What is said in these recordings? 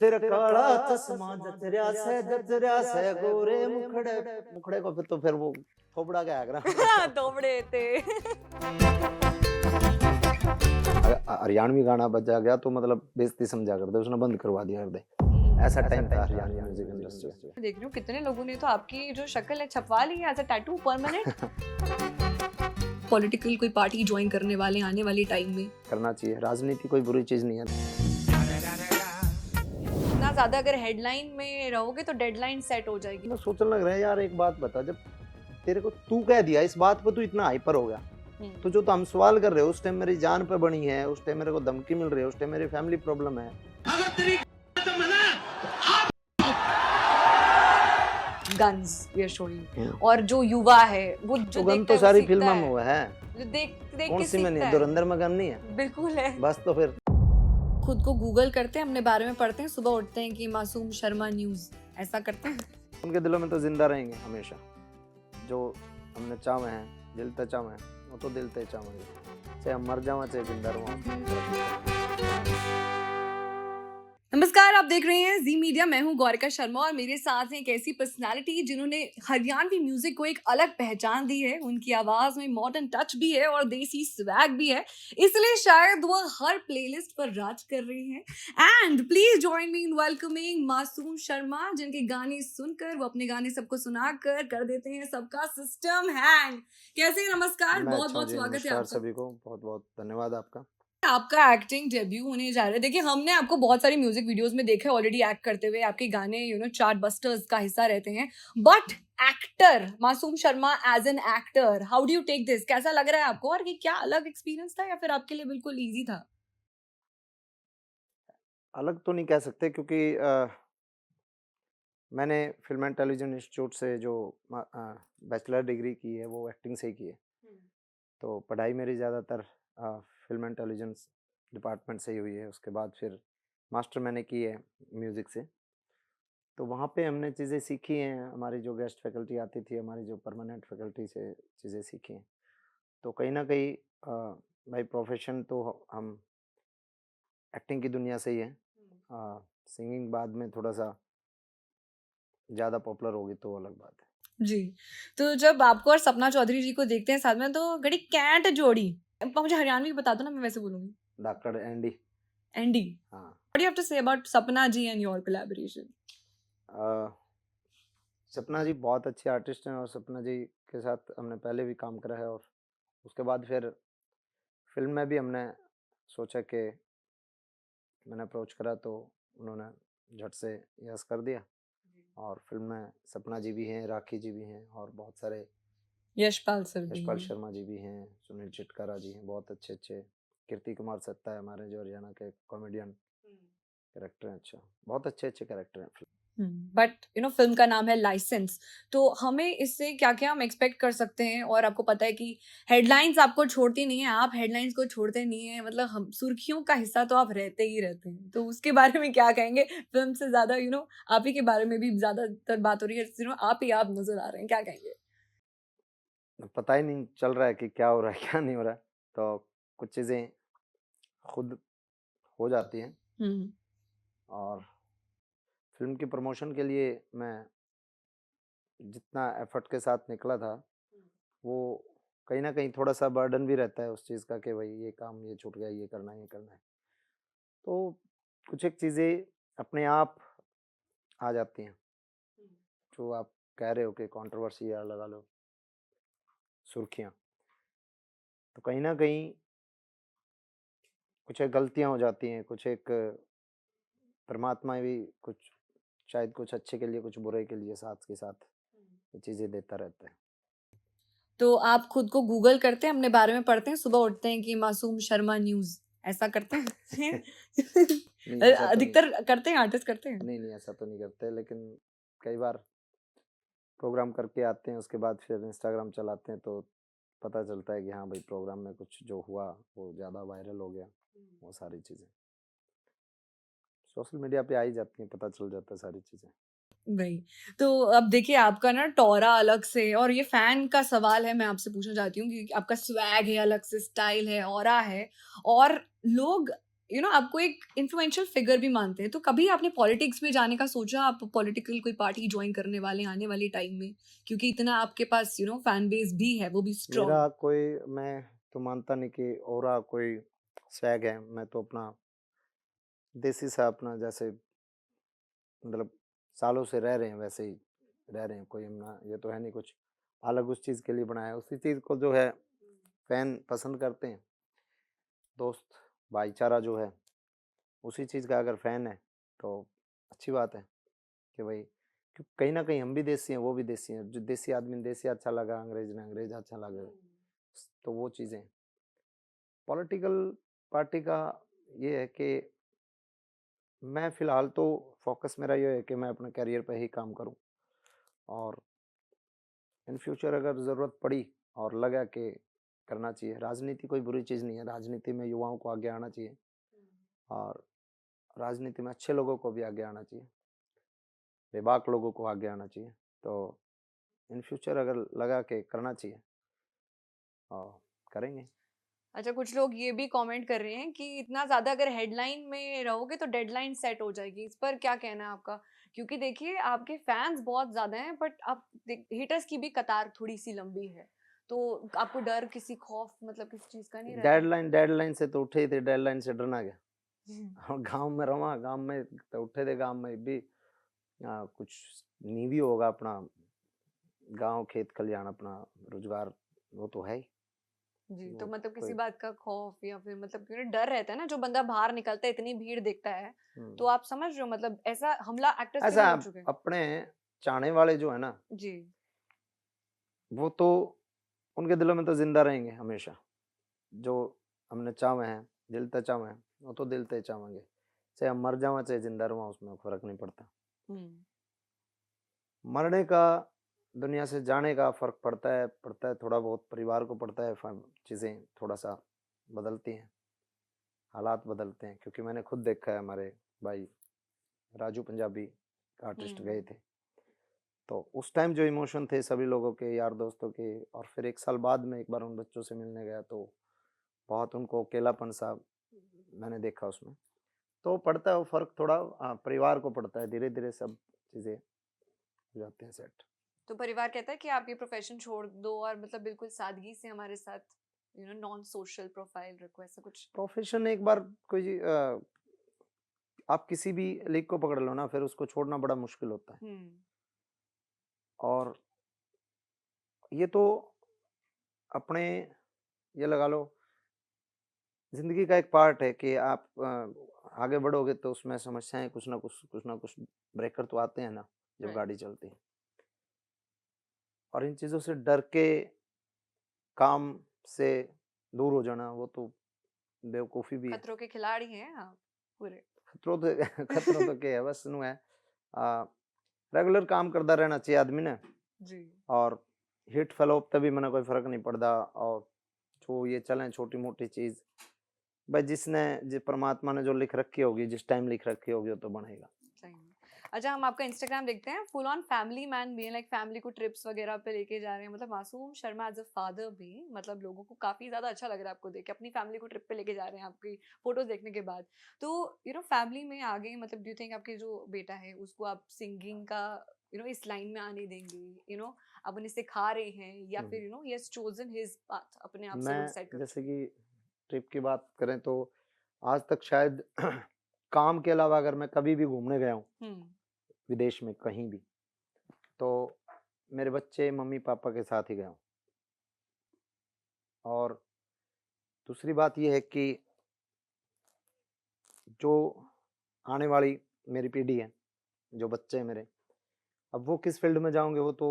तेरा काला चश्मा जचरिया से गोरे मुखड़े मुखड़े को फिर तो फिर वो थोबड़ा क्या है तोबड़े थे। हरियाणवी गाना बजा गया तो मतलब बेइज्जती समझा कर दे, उसने बंद करवा दिया कर दे। ऐसा टाइम था हरियाणवी म्यूजिक इंडस्ट्री में। देख रही हूँ कितने लोगों ने तो आपकी जो शक्ल है छपवा ली है as a tattoo permanent. Political कोई पार्टी ज्वाइन करने वाले आने वाले टाइम में करना चाहिए, राजनीति कोई बुरी चीज नहीं है। इतना ज्यादा अगर हेडलाइन में रहोगे तो डेडलाइन सेट हो जाएगी। मैं सोचने लग रहा है यार, एक बात बता, जब तेरे को तू कह दिया इस बात पर तू इतना हाइपर हो गया, तो जो हम सवाल कर रहे हो उस टाइम मेरी जान पे बनी है, उस टाइम मेरे को धमकी मिल रही है, उस टाइम मेरी फैमिली प्रॉब्लम है। गन्स वी आर शोइंग, और जो युवा है वो जो गन देखता तो है सारी वो फिल्मों सीखता में हुआ है, जो देख कौन के सी में नहीं है? सीखता है। धुरंधर में गन नहीं है? बिल्कुल है। बस तो फिर खुद को गूगल करते हैं, अपने बारे में पढ़ते हैं, सुबह उठते हैं कि मासूम शर्मा न्यूज, ऐसा करते हैं। उनके दिलों में तो जिंदा रहेंगे हमेशा, जो हमने चाहे हैं, दिल ते चाहे हैं, वो तो दिल ते चाहेंगे, चाहे हम मर जावा चाहे जिंदा रहो। नमस्कार, आप देख रहे हैं जी मीडिया। मैं हूं गौरिका शर्मा और मेरे साथ हैं एक ऐसी पर्सनालिटी जिन्होंने हरियाणवी म्यूजिक को एक अलग पहचान दी है। उनकी आवाज में मॉडर्न टच भी है और देसी स्वैग भी है, इसलिए शायद वो हर प्लेलिस्ट पर राज कर रहे हैं। And please join me in welcoming Masoom Sharma, जिनके गाने सुनकर वो अपने गाने सबको सुनाकर कर देते हैं सबका सिस्टम हैंग। कैसे? नमस्कार, बहुत बहुत स्वागत है आपका। सभी को बहुत बहुत धन्यवाद आपका। आपका एक्टिंग डेब्यू होने जा रहा है। देखिए, हमने आपको बहुत सारी म्यूजिक वीडियोस में देखा है ऑलरेडी एक्ट करते हुए, आपके गाने चार्ट बस्टर्स का हिस्सा रहते हैं, but actor Masoom Sharma as an actor, how do you take this? कैसा लग रहा है आपको, और ये क्या अलग एक्सपीरियंस था या फिर आपके लिए बिल्कुल इजी था? अलग तो नहीं कह सकते, क्योंकि मैंने फिल्म एंड टेलीविजन इंस्टीट्यूट से जो बैचलर डिग्री की है वो एक्टिंग से ही की है, तो पढ़ाई मेरी ज़्यादातर फिल्म एंड टेलीविजन डिपार्टमेंट से ही हुई है। उसके बाद फिर मास्टर मैंने की है म्यूज़िक से, तो वहाँ पे हमने चीज़ें सीखी हैं। हमारी जो गेस्ट फैकल्टी आती थी, हमारी जो परमानेंट फैकल्टी से चीज़ें सीखी हैं, तो कहीं ना कहीं भाई प्रोफेशन तो हम एक्टिंग की दुनिया से ही है। सिंगिंग बाद में थोड़ा सा ज़्यादा पॉपुलर होगी तो अलग बात है। जी, तो जब आपको और सपना चौधरी जी को देखते हैं साथ में तो घड़ी कैंट जोड़ी, मुझे हरियाणवी बता दो ना, मैं वैसे बोलूंगी। Doctor Andy. एंडी, हाँ। What do you have to say about Sapna ji and your collaboration? सपना जी बहुत अच्छे आर्टिस्ट हैं, और सपना जी के साथ हमने पहले भी काम करा है, और उसके बाद फिर फिल्म में भी हमने सोचा कि मैंने अप्रोच करा तो उन्होंने झट से यस कर दिया, और फिल्म में सपना जी भी हैं, राखी जी भी हैं, और बहुत सारे यशपाल सर भी यशपाल हैं। शर्मा जी भी हैं, सुनील चिटकारा जी हैं, बहुत अच्छे अच्छे। कीर्ति कुमार सत्ता है हमारे जो हरियाणा के कॉमेडियन कैरेक्टर हैं, अच्छा बहुत अच्छे अच्छे कैरेक्टर हैं फिल्म। बट फिल्म का नाम है लाइसेंस, तो हमें इससे क्या क्या हम एक्सपेक्ट कर सकते हैं? और आपको पता है कि हेडलाइंस आपको छोड़ती नहीं है, आप हेडलाइंस को छोड़ते नहीं है, मतलब हम सुर्खियों का हिस्सा तो आप रहते ही रहते हैं, तो उसके बारे में क्या कहेंगे? फिल्म से ज्यादा आप ही के बारे में भी ज्यादातर बात हो रही है, आप ही आप नजर आ रहे हैं, क्या कहेंगे? पता ही नहीं चल रहा है कि क्या हो रहा है क्या नहीं हो रहा है, तो कुछ चीज़ें खुद हो जाती हैं। और फिल्म की प्रमोशन के लिए मैं जितना एफर्ट के साथ निकला था, वो कहीं ना कहीं थोड़ा सा बर्डन भी रहता है उस चीज़ का कि भाई ये काम ये छूट गया, ये करना है ये करना है, तो कुछ एक चीज़ें अपने आप आ जाती हैं, जो आप कह रहे हो कि कंट्रोवर्सी या लगा लो सुर्खियाँ, तो कहीं ना कहीं कुछ एक गलतियाँ हो जाती हैं, कुछ एक परमात्मा भी कुछ शायद कुछ अच्छे के लिए कुछ बुरे के लिए साथ के साथ ये चीज़ें देता रहता है। तो आप खुद को गूगल करते हैं, अपने बारे में पढ़ते हैं, सुबह उठते हैं कि मासूम शर्मा न्यूज, ऐसा करते हैं? नहीं ऐसा तो नहीं, अधिकतर करते हैं, आर्टिस्ट करते हैं। नहीं ऐसा तो नहीं करते, लेकिन कई बार प्रोग्राम करके आते हैं, उसके बाद फिर इंस्टाग्राम चलाते हैं तो पता चलता है कि हाँ भाई प्रोग्राम में कुछ जो हुआ वो ज़्यादा वायरल हो गया, वो सारी चीज़ें सोशल मीडिया पे आ ही जाती हैं, पता चल जाता है सारी चीज़ें। वही। तो अब देखिए, आपका ना टॉरा अलग से, और ये फैन का सवाल है, मैं आपसे पूछना चाहती हूँ कि आपका स्वैग है, अलग से स्टाइल है, ऑरा है, और लोग आपको एक इन्फ्लुएंशियल फिगर भी मानते हैं, तो कभी आपने पॉलिटिक्स में जाने का सोचा? आप पॉलिटिकल कोई पार्टी ज्वाइन करने वाले हैं आने वाले टाइम में, क्योंकि इतना आपके पास फैन बेस भी है, वो भी स्ट्रॉन्ग। मेरा कोई, मैं तो मानता नहीं कि और कोई स्वैग है। मैं तो अपना देसी सा अपना, जैसे मतलब सालों से रह रहे हैं वैसे ही रह रहे हैं। कोई अपना ये तो है नहीं कुछ अलग उस चीज़ के लिए बनाया है। उसी चीज़ को जो है फैन पसंद करते हैं। दोस्त भाईचारा जो है उसी चीज़ का अगर फैन है तो अच्छी बात है कि भाई, क्योंकि कहीं ना कहीं हम भी देसी हैं, वो भी देसी हैं। जो देसी आदमी ने देसी अच्छा लगा, अंग्रेज ने अंग्रेज अच्छा लगा, तो वो चीज़ें। पॉलिटिकल पार्टी का ये है कि मैं फ़िलहाल तो फ़ोकस मेरा ये है कि मैं अपने करियर पे ही काम करूं, और इन फ्यूचर अगर ज़रूरत पड़ी और लगा कि करना चाहिए। राजनीति कोई बुरी चीज़ नहीं है, राजनीति में युवाओं को आगे आना चाहिए, और राजनीति में अच्छे लोगों को भी आगे आना चाहिए, बेबाक लोगों को आगे आना चाहिए। तो इन फ्यूचर अगर लगा के करना चाहिए और करेंगे। अच्छा, कुछ लोग ये भी कमेंट कर रहे हैं कि इतना ज़्यादा अगर हेडलाइन में रहोगे तो डेडलाइन सेट हो जाएगी। इस पर क्या कहना है आपका? क्योंकि देखिए आपके फैन्स बहुत ज़्यादा हैं, बट आप हेटर्स की भी कतार थोड़ी-सी लंबी है। तो आपको डर, किसी खौफ, मतलब किसी चीज़ का नहीं रहता? डेडलाइन डेडलाइन से तो उठे ही थे, डेडलाइन से डरना क्या। हम्म। और गांव में रवा, गांव में तो उठे थे, गांव में भी कुछ नीवी होगा अपना, गांव खेत खलियान अपना रोजगार, वो तो है ही। जी, तो वो मतलब किसी कोई बात का खौफ या फिर मतलब क्योंकि डर रहता है ना, जो बंदा बाहर निकलता है इतनी भीड़ देखता है, तो आप समझ रहे हो मतलब ऐसा हमला एक्टर्स पे भी ऐसा हो चुके हैं। अपने चाहने वाले जो है ना, जी। वो तो उनके दिलों में तो जिंदा रहेंगे हमेशा। जो हमने चाहे हैं, दिल ते चाहे हैं, वो तो दिल ते चाहेंगे। चाहे हम मर जावा चाहे जिंदा रहा, उसमें फर्क नहीं पड़ता। हम्म। मरने का, दुनिया से जाने का फर्क पड़ता है थोड़ा बहुत, परिवार को पड़ता है। चीज़ें थोड़ा सा बदलती हैं, हालात बदलते हैं। क्योंकि मैंने खुद देखा है, हमारे भाई राजू पंजाबी आर्टिस्ट गए हम्म। थे, तो उस टाइम जो इमोशन थे सभी लोगों के, यार दोस्तों के, और फिर एक साल बाद में एक बार उन बच्चों से मिलने गया तो बहुत उनको अकेलापन सा मैंने देखा उसमें। तो पड़ता है वो फर्क थोड़ा, परिवार को पड़ता है। धीरे धीरे सब चीज़ें हो जाते हैं सेट। तो परिवार कहता है कि आप ये प्रोफेशन छोड़ दो और मतलब बिल्कुल सादगी से हमारे साथ नॉन सोशल प्रोफाइल रखो, ऐसा कुछ? प्रोफेशन एक बार कोई आप किसी भी लीग को पकड़ लो ना, फिर उसको छोड़ना बड़ा मुश्किल होता है। हम्म। और ये तो अपने, ये लगा लो, जिंदगी का एक पार्ट है कि आप आगे बढ़ोगे तो उसमें समस्याएं कुछ ना कुछ ब्रेकर तो आते हैं ना जब राइट। गाड़ी चलती है। और इन चीज़ों से डर के काम से दूर हो जाना, वो तो बेवकूफ़ी भी है। खतरों के खिलाड़ी हैं आप पूरे। खतरों तो खतरों तो क्या है, बस नु है रेगुलर काम करता रहना चाहिए आदमी ने। जी। और हिट फैलोप तभी मैंने कोई फर्क नहीं पड़ता। और जो ये चलें छोटी मोटी चीज़, भाई जिसने जो परमात्मा ने जो लिख रखी होगी, जिस टाइम लिख रखी होगी, वो तो बनेगा। सही में। अच्छा, हम आपका इंस्टाग्राम देखते हैं, फुल ऑन फैमिली मैन भी है, लाइक फैमिली को ट्रिप्स वगैरह पे लेके जा रहे हैं। मतलब मासूम शर्मा एज अ फादर भी मतलब लोगों को काफी ज्यादा अच्छा लग रहा है आपको देख के, अपनी फैमिली को ट्रिप पे लेके जा रहे हैं आपकी फोटोज देखने के बाद। तो फैमिली में आगे मतलब डू यू थिंक आपके जो बेटा है उसको आप सिंगिंग का इस लाइन में आने देंगे? आप उन्हें सिखा रहे हैं या फिर he has chosen his path, अपने आप से वो डिसाइड मैं कर जैसे चुके कि ट्रिप की बात करें तो आज तक शायद काम के अलावा अगर मैं कभी भी घूमने गया हूँ हैं? विदेश में कहीं भी, तो मेरे बच्चे मम्मी पापा के साथ ही गया हूँ। और दूसरी बात यह है कि जो आने वाली मेरी पीढ़ी है, जो बच्चे हैं मेरे, अब वो किस फील्ड में जाओगे वो तो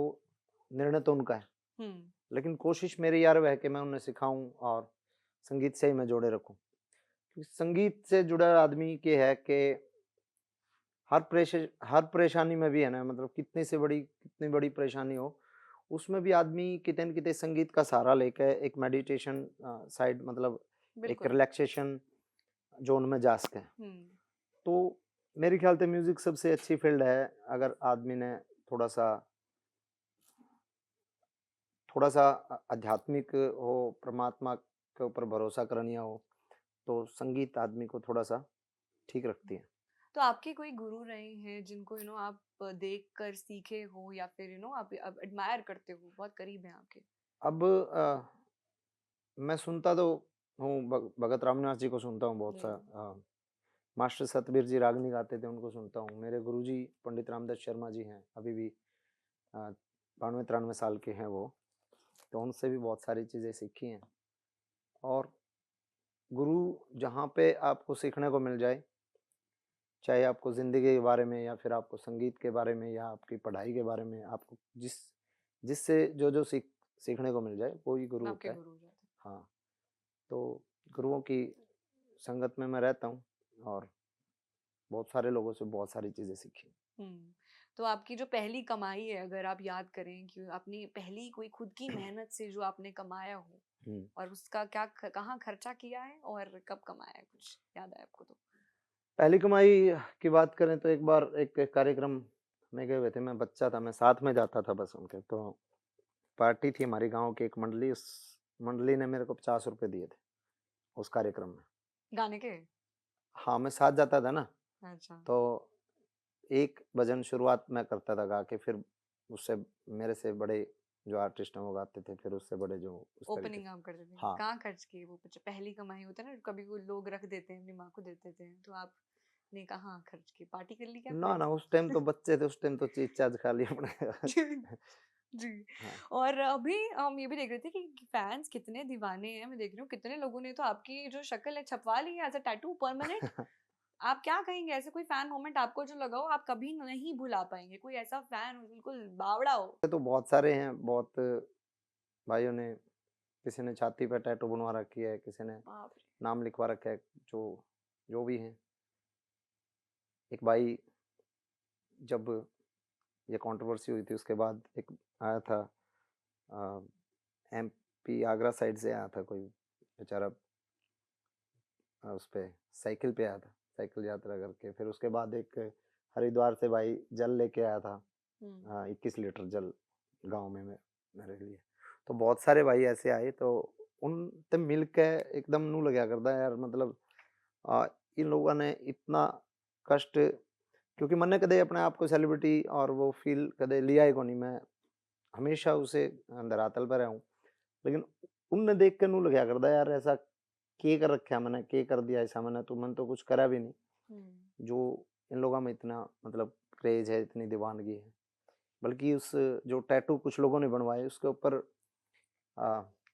निर्णय तो उनका है। हम्म। लेकिन कोशिश मेरी यार वह है कि मैं उन्हें सिखाऊं और संगीत से ही मैं जोड़े रखूं। क्योंकि संगीत से जुड़ा आदमी के है कि हर परेशानी में भी है ना, मतलब कितनी बड़ी परेशानी हो, उसमें भी आदमी कितने न कितने संगीत का सहारा लेकर एक मेडिटेशन साइड, मतलब एक बिल्कुल। रिलैक्सेशन जोन में जा सके। हम्म। तो मेरे ख्याल से म्यूजिक सबसे अच्छी फील्ड है। अगर आदमी ने थोड़ा सा आध्यात्मिक हो, परमात्मा के ऊपर भरोसा करनी हो, तो संगीत आदमी को थोड़ा-सा ठीक रखती है। तो आपके कोई गुरु रहे हैं जिनको आप देख कर सीखे हो या फिर आप एडमायर करते हो, बहुत करीब हैं आपके? अब मैं सुनता तो हूँ, भगत रामनाथ जी को सुनता हूँ बहुत सा। मास्टर सतबीर जी रागनी गाते थे, उनको सुनता हूँ। मेरे गुरुजी पंडित रामदास शर्मा जी हैं, अभी भी 92-93 साल के हैं वो, तो उनसे भी बहुत सारी चीज़ें सीखी हैं। और गुरु जहाँ पे आपको सीखने को मिल जाए, चाहे आपको ज़िंदगी के बारे में या फिर आपको संगीत के बारे में या आपकी पढ़ाई के बारे में, आपको जिससे जो सीखने को मिल जाए, वो ही गुरु आपके होता है। गुरु हो जाते हैं। हाँ, तो गुरुओं की संगत में मैं रहता हूँ और बहुत सारे लोगों से बहुत सारी चीज़ें सीखी। तो आपकी जो पहली कमाई है, अगर आप याद करें कि आपने पहली कोई खुद की मेहनत से जो आपने कमाया हो और उसका कहाँ खर्चा किया है और कब कमाया है, कुछ याद है आपको तो? पहली कमाई की बात करें तो एक बार एक कार्यक्रम में गए हुए थे, मैं बच्चा था, मैं साथ में जाता था बस उनके, तो पार्टी थी हमारी गाँव की एक मंडली, उस मंडली ने मेरे को 50 रुपए दिए थे उस कार्यक्रम में। गाने के? हाँ, मैं साथ जाता था ना, अच्छा। तो एक भजन शुरुआत मैं करता था गा के, फिर उससे मेरे से बड़े जो आर्टिस्ट हैं वो गाते थे, फिर उससे बड़े जो उस तरीके ओपनिंग से। आप करते थे? हाँ। कहाँ खर्च किए वो पहली कमाई होता है ना, कभी कोई लोग रख देते हैं, अपनी माँ को दे देते हैं, तो आपने कहाँ खर्च की? पार्टी कर ली क्या ना, कोई ना, ऐसा? उस टाइम तो बच्चे थे, उस टाइम तो चीज़-चाज़ खा ली अपने। जी। हाँ। और अभी हम ये भी देख रहे थे कि फैन्स कितने दीवाने हैं, मैं देख रही हूँ कितने लोगों ने तो आपकी जो शक्ल है छपवा ली है एज़ अ टैटू परमानेंट। आप क्या कहेंगे, ऐसे कोई फैन मोमेंट आपको जो लगा हो आप कभी नहीं भुला पाएँगे? कोई ऐसा फैन हो बिल्कुल बावड़ा हो? तो बहुत सारे हैं, बहुत भाइयों ने, किसी ने छाती पे टैटू बनवा रखी है, किसी ने बाप रे! नाम लिखवा रखा है, जो जो भी हैं। एक भाई, जब ये कंट्रोवर्सी हुई थी उसके बाद एक आया था, एमपी आगरा साइड से आया था कोई बेचारा, उस पे साइकिल पे आया था, साइकिल यात्रा करके। फिर उसके बाद एक हरिद्वार से भाई जल लेके आया था, 21 लीटर जल गाँव में मेरे लिए। तो बहुत सारे भाई ऐसे आए, तो उनसे मिल के एकदम नू लग्या करदा यार, मतलब इन लोगों ने इतना कष्ट, क्योंकि मैंने कदे अपने आप को सेलिब्रिटी और वो फील कदे लिया ही को नहीं, मैं हमेशा उसे धरातल पर रहा हूँ। लेकिन उनने देख के नू लग्या करदा यार, ऐसा के कर रखा मैंने, के कर दिया ऐसा मैंने तो कुछ करा भी नहीं, जो इन लोगों में इतना मतलब क्रेज है, इतनी दीवानगी है। बल्कि उस जो टैटू कुछ लोगों ने बनवाए उसके ऊपर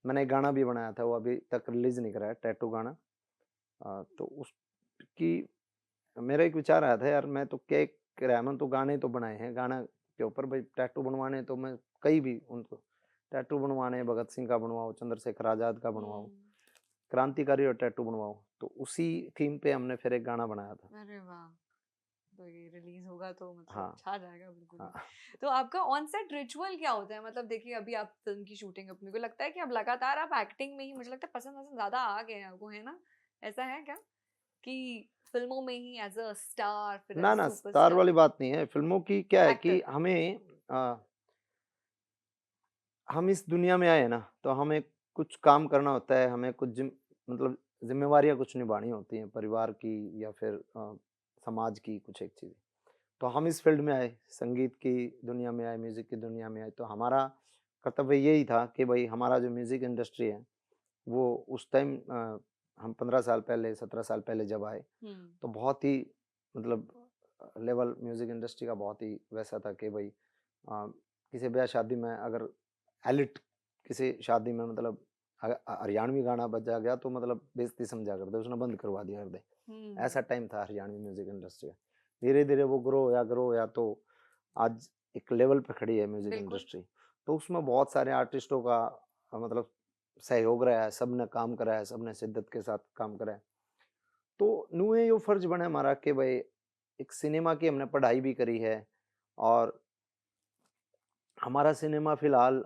मैंने एक गाना भी बनाया था, वो अभी तक रिलीज नहीं करा है, टैटू गाना। तो उसकी मेरा एक विचार आया था यार, मैं तो क्या रहमान तो गाने तो बनाए हैं, गाना के ऊपर भाई टैटू बनवाने तो मैं कई भी उनको टैटू बनवाने, भगत सिंह का बनवाओ, चंद्रशेखर आजाद का बनवाओ, क्रांतिकारी और टैटू बनवाओ, तो उसी थीम पे हमने फिर एक गाना बनाया था। अरे वाह! तो ये रिलीज होगा तो मतलब हाँ। छा जाएगा बिल्कुल ही। हाँ। तो आपका ऑन सेट रिचुअल क्या होता है? मतलब देखिए अभी आप फिल्म की शूटिंग, अपने को लगता है कि अब लगातार आप एक्टिंग में ही, मुझे लगता है पसंद ज्यादा आ गए हैं आपको, है ना? ऐसा है क्या कि फिल्मों में ही एज अ स्टार, फिर एज ना, अ ना, स्टार वाली सुपरस्टार? बात नहीं है। फ़िल्मों की क्या है कि एक्टर। हम इस दुनिया में आए हैं ना, तो हमें कुछ काम करना होता है, हमें कुछ मतलब ज़िम्मेवारियाँ कुछ निभानी होती हैं, परिवार की या फिर समाज की कुछ एक चीज़। तो हम इस फ़ील्ड में आए, संगीत की दुनिया में आए, म्यूज़िक की दुनिया में आए, तो हमारा कर्तव्य यही था कि भई हमारा जो म्यूज़िक इंडस्ट्री है, वो उस टाइम हम 15 साल पहले, 17 साल पहले जब आए, तो बहुत ही मतलब लेवल म्यूज़िक इंडस्ट्री का बहुत ही वैसा था कि भई किसी ब्याह शादी में अगर एलिट किसी शादी में मतलब हरियाणवी गाना बजा गया तो मतलब बेइज्जती समझा करते, उसने बंद करवा दिया कर दे। ऐसा टाइम था हरियाणवी म्यूज़िक इंडस्ट्री का। धीरे-धीरे वो ग्रो होया तो आज एक लेवल पे खड़ी है म्यूज़िक बिल्कुल। इंडस्ट्री। तो उसमें बहुत सारे आर्टिस्टों का मतलब सहयोग रहा है, सबने काम करा है, सबने शिद्दत के साथ काम करा है। तो न्यू ये फर्ज बना हमारा कि भाई एक सिनेमा की हमने पढ़ाई भी करी है और हमारा सिनेमा फिलहाल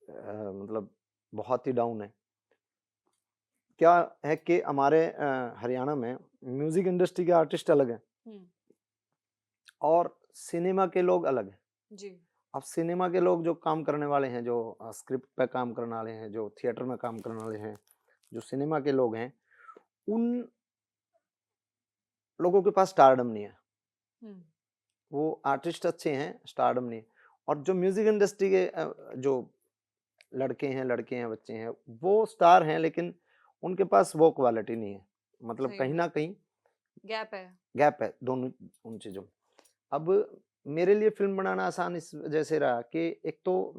मतलब बहुत ही डाउन है। क्या है कि हमारे हरियाणा में म्यूजिक इंडस्ट्री के आर्टिस्ट अलग हैं और सिनेमा के लोग अलग हैं। जी। अब सिनेमा के लोग जो काम करने वाले हैं, जो स्क्रिप्ट पे काम करने वाले हैं, जो थिएटर में काम करने वाले हैं, जो सिनेमा के लोग हैं, उन लोगों के पास स्टारडम नहीं है, वो आर्टिस्ट अच्छे हैं, स्टारडम नहीं है। और जो म्यूजिक इंडस्ट्री के जो लड़के हैं, लड़के हैं, बच्चे हैं, वो स्टार हैं, लेकिन उनके पास वो क्वालिटी नहीं है। मतलब सही कहीं में ना कहीं गैप है दोनों उन चीजों में। अब मेरे लिए फिल्म बनाना आसान इस वजह से रहा कि एक तो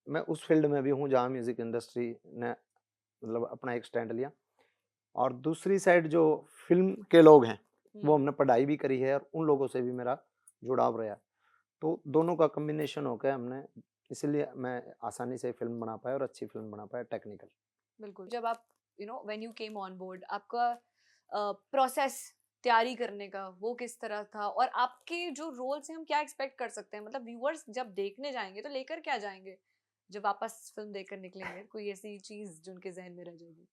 मैं उस फील्ड में भी हूँ जहाँ म्यूजिक इंडस्ट्री ने मतलब अपना एक स्टैंड लिया, और दूसरी साइड जो फिल्म के लोग हैं वो हमने पढ़ाई भी करी है और उन लोगों से भी मेरा जुड़ाव रहा। तो दोनों का कॉम्बिनेशन होकर हमने, इसलिए मैं आसानी से फिल्म बना पाया और अच्छी फिल्म बना पाया टेक्निकल। बिल्कुल। जब आप when you came on board, आपका प्रोसेस तैयारी करने का वो किस तरह था, और आपके जो रोल से हम क्या एक्सपेक्ट कर सकते हैं? मतलब व्यूअर्स जब देखने जाएंगे तो लेकर क्या जाएंगे जब वापस फिल्म देखकर निकलेंगे? कोई ऐसी चीज जो उनके जहन में रह जाएगी?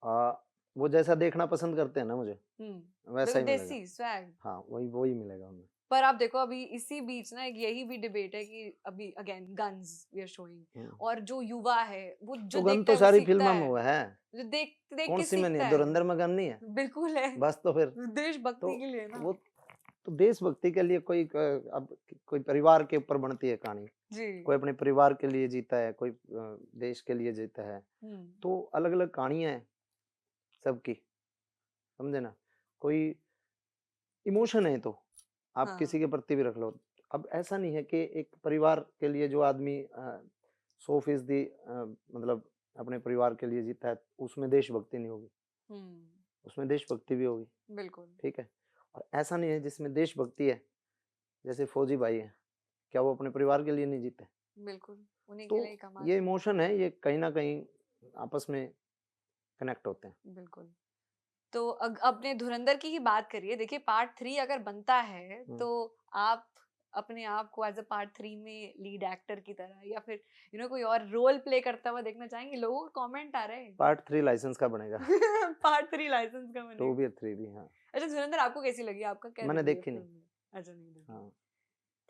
आ, वो जैसा देखना पसंद करते हैं ना मुझे, वैसा बिल्कुल ही मिलेगा। देसी स्वैग। हाँ, वही वही मिलेगा उन्हें। पर आप देखो, अभी इसी बीच ना एक यही भी डिबेट है कि अभी again guns we are showing, और जो युवा है वो जो तो गन देखता तो है वो सारी सीखता फिल्मों में है, हुआ है, जो देख देख कौन के सी में नहीं सीखता है? है। धुरंधर में गन नहीं है? बिल्कुल है। बस तो फिर देशभक्ति तो के लिए ना। वो तो देशभक्ति के लिए अब कोई परिवार के ऊपर बनती है कहानी, जी। कोई अपने परिवार के लिए जीता है, कोई देश के लिए जीता है। तो अलग अलग कहानियां हैं सबकी, समझे ना? कोई इमोशन है तो आप हाँ। किसी के प्रति भी रख लो। अब ऐसा नहीं है कि एक परिवार के लिए जो आदमी 100% मतलब अपने परिवार के लिए जीता है उसमें देशभक्ति नहीं होगी, उसमें देशभक्ति भी होगी। बिल्कुल। ठीक है, और ऐसा नहीं है जिसमें देशभक्ति है, जैसे फौजी भाई है, क्या वो अपने परिवार के लिए नहीं जीते? बिल्कुल उन्हीं तो के लिए कमाते ये हैं। इमोशन है, ये कहीं ना कहीं आपस में कनेक्ट होते हैं। बिल्कुल। तो अपने धुरंधर की ही बात करिए। देखिए, पार्ट 3 अगर बनता है तो आप अपने आप को एज अ पार्ट 3 में लीड एक्टर की तरह, या फिर कोई और रोल प्ले करता हुआ देखना चाहेंगे? लोगों को कमेंट आ रहे हैं। पार्ट 3 लाइसेंस का बनेगा। पार्ट 3 लाइसेंस का 2 बनेगा। भी और 3 भी। हाँ, अच्छा, धुरंधर आपको कैसी लगी? आपका क्या मैंने रिव्यू है देखी नहीं। फिल्म में? अच्छा, नहीं देखी। हाँ,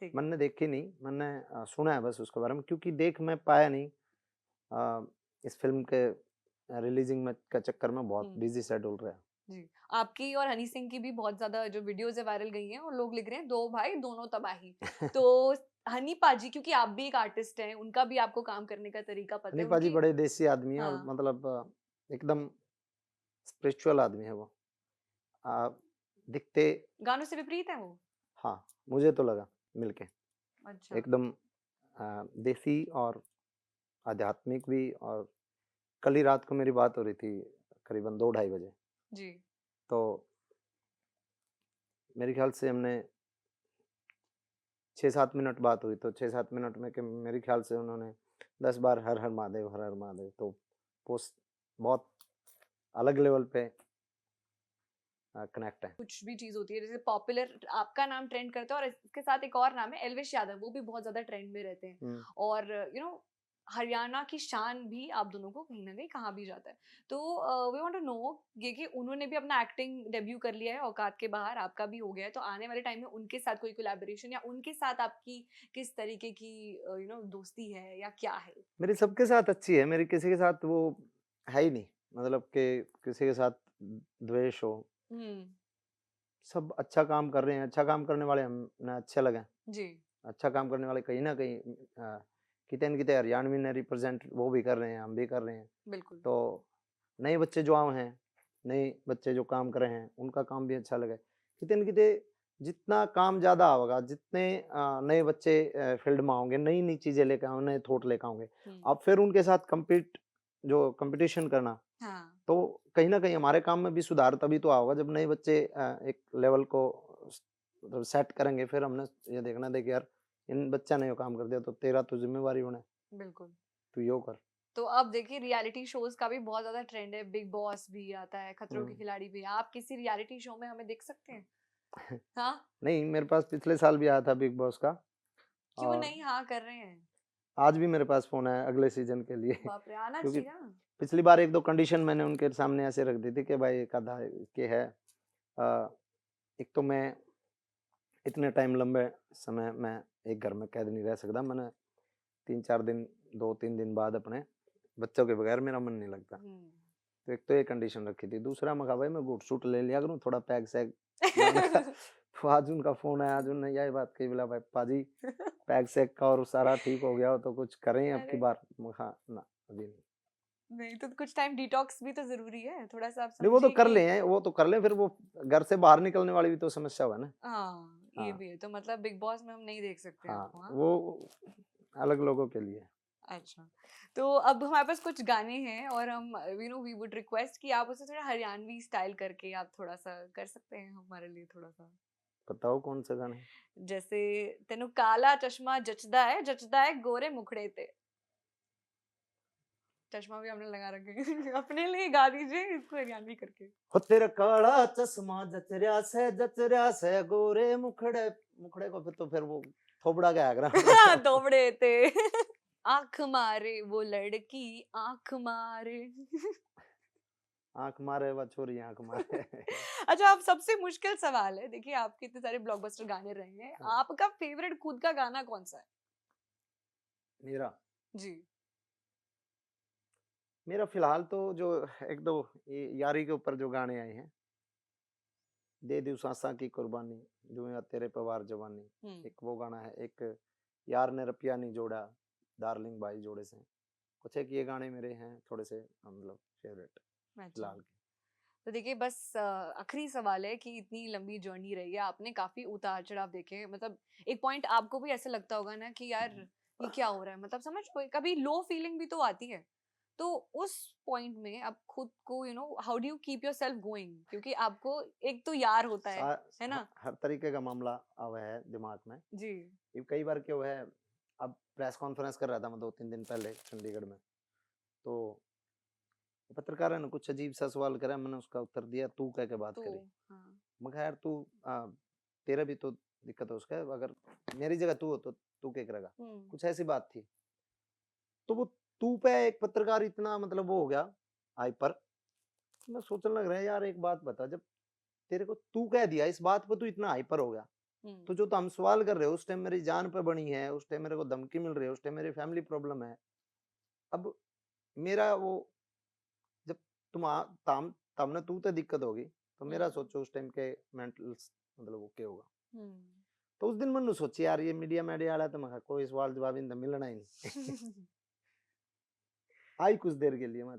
ठीक है। मैंने देखी नहीं, मैंने सुना है बस उसके बारे में, क्योंकि देख मैं पाया नहीं। इस फिल्म के रिलीजिंग में का चक्कर में बहुत बिजी शेड्यूल रहा। जी। आपकी और हनी सिंह की भी बहुत ज्यादा जो वीडियोस है वायरल गई हैं, और लोग लिख रहे हैं दो भाई दोनों तबाही। तो हनी पाजी, क्योंकि आप भी एक आर्टिस्ट हैं, उनका भी आपको काम करने का तरीका पता हनी है पाजी उनकी। बड़े देसी आदमी है, और हाँ। मतलब एकदम स्पिरिचुअल आदमी है वो। दिखते गानों से विपरीत है वो। हाँ, मुझे तो लगा मिलके अच्छा। एकदम देसी और आध्यात्मिक भी। और कल ही रात को मेरी बात हो रही थी करीबन 2-2:30 बजे। जी। तो मेरे ख्याल से हमने 6-7 मिनट बात हुई, तो 6-7 मिनट में कि मेरे ख्याल से उन्होंने 10 बार हर हर महादेव, हर हर महादेव। तो पोस्ट बहुत अलग लेवल पे कनेक्ट है। कुछ भी चीज होती है, जैसे पॉपुलर आपका नाम ट्रेंड करता है, और इसके साथ एक और नाम है एल्विश यादव, वो भी बहुत ज्यादा ट्रेंड में रहते हैं। और हरियाणा की शान भी आप दोनों को कहीं ना कहीं कहा भी जाता है। तो वी वांट टू नो ये कि उन्होंने भी अपना एक्टिंग डेब्यू कर लिया है औकात के बाहर, आपका भी हो गया है, तो आने वाले टाइम में उनके साथ कोई कोलैबोरेशन, या उनके साथ आपकी किस तरीके की दोस्ती है, या क्या है? मेरी सबके साथ अच्छी है, मेरी किसी के साथ वो है ही नहीं, मतलब कि किसी के साथ द्वेष हो। सब अच्छा काम कर रहे हैं, अच्छा काम करने वाले हमें अच्छे लगे जी। अच्छा काम करने वाले कहीं ना कहीं किते न किते हरियाणवी ने रिप्रेजेंट वो भी कर रहे हैं, हम भी कर रहे हैं। बिल्कुल। तो नए बच्चे जो आए हैं, नए बच्चे जो काम कर रहे हैं, उनका काम भी अच्छा लगे। किते न किते जितना काम ज़्यादा होगा, जितने नए बच्चे फील्ड में आओगे, नई नई चीज़ें लेकर आओगे, नए थॉट लेकर आओगे, अब फिर उनके साथ कंपटीशन करना, तो कहीं ना कहीं हमारे काम में भी सुधार तभी तो होगा जब नए बच्चे एक लेवल को मतलब सेट करेंगे। फिर हमने ये देखना देख यार, इन बच्चा ने यो काम कर दिया तो तेरा तो जिम्मेवारी होना है, बिल्कुल। तू यो कर। तो अब देखिए, रियलिटी शोज का भी बहुत ज्यादा ट्रेंड है, बिग बॉस भी आता है, खतरों के खिलाड़ी भी। आप किसी रियलिटी शो में हमें देख सकते हैं? हाँ। नहीं, मेरे पास पिछले साल भी आया था बिग बॉस का, क्यों और नहीं हाँ कर रहे हैं? आज भी मेरे पास फोन है अगले सीजन के लिए। बाप रे, आना क्योंकि चाहिए ना। पिछली बार 1-2 कंडीशन मैंने उनके सामने ऐसे रख दी थी कि भाई एक आधा के है, एक तो मैं इतने टाइम लंबे समय मैं एक घर में कैद नहीं रह सकता। मैंने 3-4 दिन 2-3 दिन बाद अपने बच्चों के बगैर मेरा मन नहीं लगता। तो एक तो ये कंडीशन रखी थी, दूसरा मैं कहा भाई मैं बूट सूट ले लिया करूँ थोड़ा पैक सैक गाने का। तो आज उनका फोन आया, आज उन्होंने यही बात कही, बोला भाई पाजी पैक सैक का और सारा ठीक हो गया हो तो कुछ करें अब की अरे बार। मैं कहा ना अभी नहीं। नहीं, तो कुछ टाइम डिटॉक्स भी तो जरूरी है, थोड़ा सा आप नहीं वो तो समझिए कर कि ले हैं, वो तो कर ले, फिर वो घर से बाहर निकलने वाली भी तो समस्या हुआ ना। हाँ ये हाँ भी है, तो मतलब बिग बॉस में हम नहीं देख सकते हाँ आपको। हाँ वो अलग लोगों के लिए। अच्छा, तो अब हमारे पास कुछ गाने हैं और हम वी वुड रिक्वेस्ट कि आप उसे थोड़ा हरियाणवी स्टाइल करके आप थोड़ा सा कर सकते हैं हमारे लिए थोड़ा सा। बताओ कौन से गाने। जैसे तेनु काला चश्मा जचदा है गोरे मुखड़े ते। चश्मा भी हमने लगा रखे हैं। अपने लिए गा दीजिए इसको हरियाणवी करके। हो तेरा काला चश्मा जचरिया से गोरे मुखड़े, मुखड़े को फिर वो थोबड़ा गया करा। दोबड़े ते। आंख मारे वो लड़की आंख मारे। आंख मारे व छोरी आंख मारे। अच्छा, अब सबसे मुश्किल सवाल है, देखिए आपके इतने सारे ब्लॉकबस्टर गाने रहे हैं, हाँ, आपका फेवरेट खुद का गाना कौन सा है? मेरा जी। मेरा फिलहाल तो जो एक दो ये यारी के ऊपर जो गाने आए हैं, दे दू सांसा की कुर्बानी, दुनिया तेरे पवार जवानी, एक वो गाना है, एक यार ने रपिया नहीं जोड़ा, डार्लिंग भाई जोड़े से, कुछ एक ये गाने मेरे हैं थोड़े से मतलब फेवरेट अच्छा, फिलहाल के। तो देखिए बस आखिरी सवाल है कि इतनी लंबी जर्नी रही है, आपने काफी उतार चढ़ाव देखे, मतलब एक पॉइंट आपको भी ऐसे लगता होगा ना कि यार ये क्या हो रहा है, मतलब समझ कभी लो फीलिंग भी तो आती है, तो उस पॉइंट में आप खुद को how do you keep your self going, क्योंकि आपको एक तो यार होता है ना। हर तरीके का मामला आवा है दिमाग में। जी। ये कई बार क्या हुआ है, अब प्रेस कॉन्फ्रेंस कर रहा था मैं 2-3 दिन पहले चंडीगढ़ में, तो पत्रकार ने कुछ अजीब सा सवाल करा, मैंने उसका उत्तर दिया तू कह के बात तो करी। हाँ। मैं कहा यार तू तेरा भी तो दिक्कत है उसका, अगर मेरी जगह तू हो तो तू क्या करेगा, कुछ ऐसी बात थी। तो वो तू पे एक पत्रकार इतना मतलब वो हो गया हाइपर, मैं सोचने लग रहा है यार एक बात बता, जब तेरे को तू कह दिया इस बात पे तू इतना हाइपर हो गया, तो जो तो हम सवाल कर रहे हो उस टाइम मेरी जान पे बनी है, उस टाइम मेरे को धमकी मिल रही है, उस टाइम मेरी फैमिली प्रॉब्लम है। अब मेरा वो जब तुम ताम तामने तू ते दिक्कत होगी, तो मेरा सोचो उस टाइम के मेंटल मतलब वो क्या होगा। तो उस दिन मैंने सोची यार ये मीडिया मीडिया वाला तो मैं कोई सवाल जवाब इनसे मिलना ही नहीं। आई कुछ देर के लिए मैं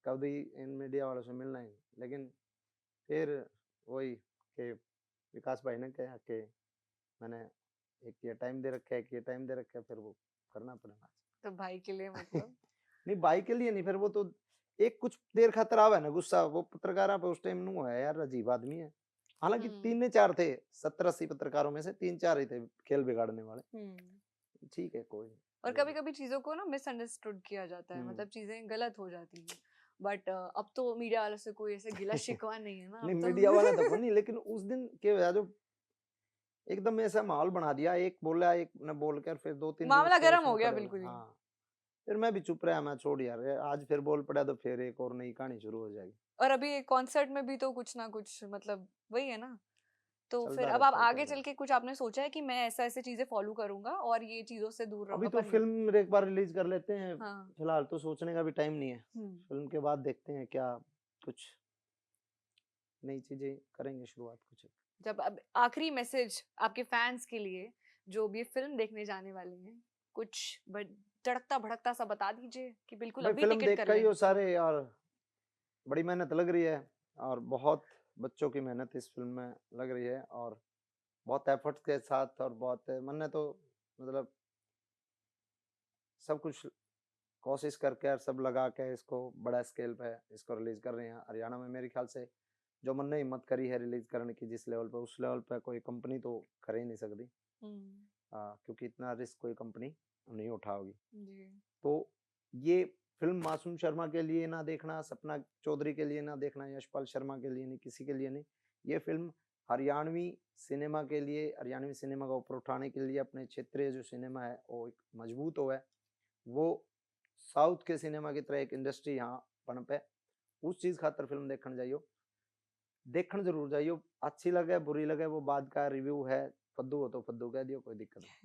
कभी इन मीडिया वालों से मिलना ही नहीं, लेकिन फिर वही कि विकास भाई ने कहा कि मैंने एक ये टाइम दे रखा है, एक ये टाइम दे रखा है, फिर वो करना पड़ेगा। तो भाई के लिए मतलब नहीं भाई के लिए नहीं, फिर वो तो एक कुछ देर खातर आवा है ना गुस्सा, वो पत्रकार पे उस टाइम नु है यार, अजीब आदमी है। हालांकि 3 ने 4 थे, 70-80 पत्रकारों में से 3-4 ही थे खेल बिगाड़ने वाले। ठीक है कोई नहीं। और कभी कभी चीजों को ना मिसअंडरस्टूड किया जाता है, मतलब चीजें गलत हो जाती हैं, बट अब तो मीडिया वालों से कोई ऐसे गिला शिकवा नहीं है ना, नहीं अब तो मीडिया वाला तो नहीं, लेकिन उस दिन क्या हुआ जो एकदम ऐसा माहौल बना दिया, एक बोला एक ने बोलकर फिर 2-3 दिन मामला उससे गर्म हो उसमें गया खड़े हुए। बिल्कुल ही। हाँ फिर मैं भी चुप रहा, मैं छोड़ यार आज फिर बोल पड़ा तो फिर एक और नई कहानी शुरू हो जाएगी। और अभी कॉन्सर्ट में भी तो कुछ ना कुछ मतलब वही है ना, तो फिर चलता अब आप रहता है क्या आगे चल करें। के कुछ आपने सोचा है कि मैं ऐसा ऐसे चीजें फॉलो करूंगा और ये चीजों से दूर अभी रहूंगा तो पर नहीं। फिल्म एक बार रिलीज कर लेते हैं, हाँ। फिलहाल तो सोचने का भी टाइम नहीं है। फिल्म के बाद देखते हैं क्या कुछ नई चीजें करेंगे शुरुआत कुछ। जब अब आखिरी मैसेज आपके फैंस के लिए जो भी फिल्म देखने जाने वाले हैं, कुछ तड़कता भड़कता सा बता दीजिए कि बिल्कुल भाई अभी फिल्म टिकट देख कर कर ही लें। हो सारे, और बड़ी मेहनत लग रही है, और बहुत बच्चों की मेहनत इस फिल्म में लग रही है, और बहुत एफर्ट्स के साथ, और बहुत मैंने तो मतलब सब कुछ कोशिश करके और सब लगा के इसको बड़ा स्केल पे इसको रिलीज कर रहे हैं हरियाणा में। मेरे ख्याल से जो मन ने हिम्मत करी है रिलीज करने की जिस लेवल पे, उस लेवल पे कोई कंपनी तो कर ही नहीं सकती, क्योंकि इतना रिस्क कोई कंपनी नहीं उठाओगी। तो ये फिल्म मासूम शर्मा के लिए ना देखना, सपना चौधरी के लिए ना देखना, यशपाल शर्मा के लिए नहीं, किसी के लिए नहीं, ये फिल्म हरियाणवी सिनेमा के लिए, हरियाणवी सिनेमा को ऊपर उठाने के लिए, अपने क्षेत्रीय जो सिनेमा है वो एक मजबूत हो है, वो साउथ के सिनेमा की तरह एक इंडस्ट्री यहाँ पनपे, उस चीज खातर फिल्म देखने जाइयो, देखने जरूर जाइयो। अच्छी लगे बुरी लगे वो बाद का रिव्यू है, फद्दू हो तो फद्दू कह दियो, कोई दिक्कत नहीं।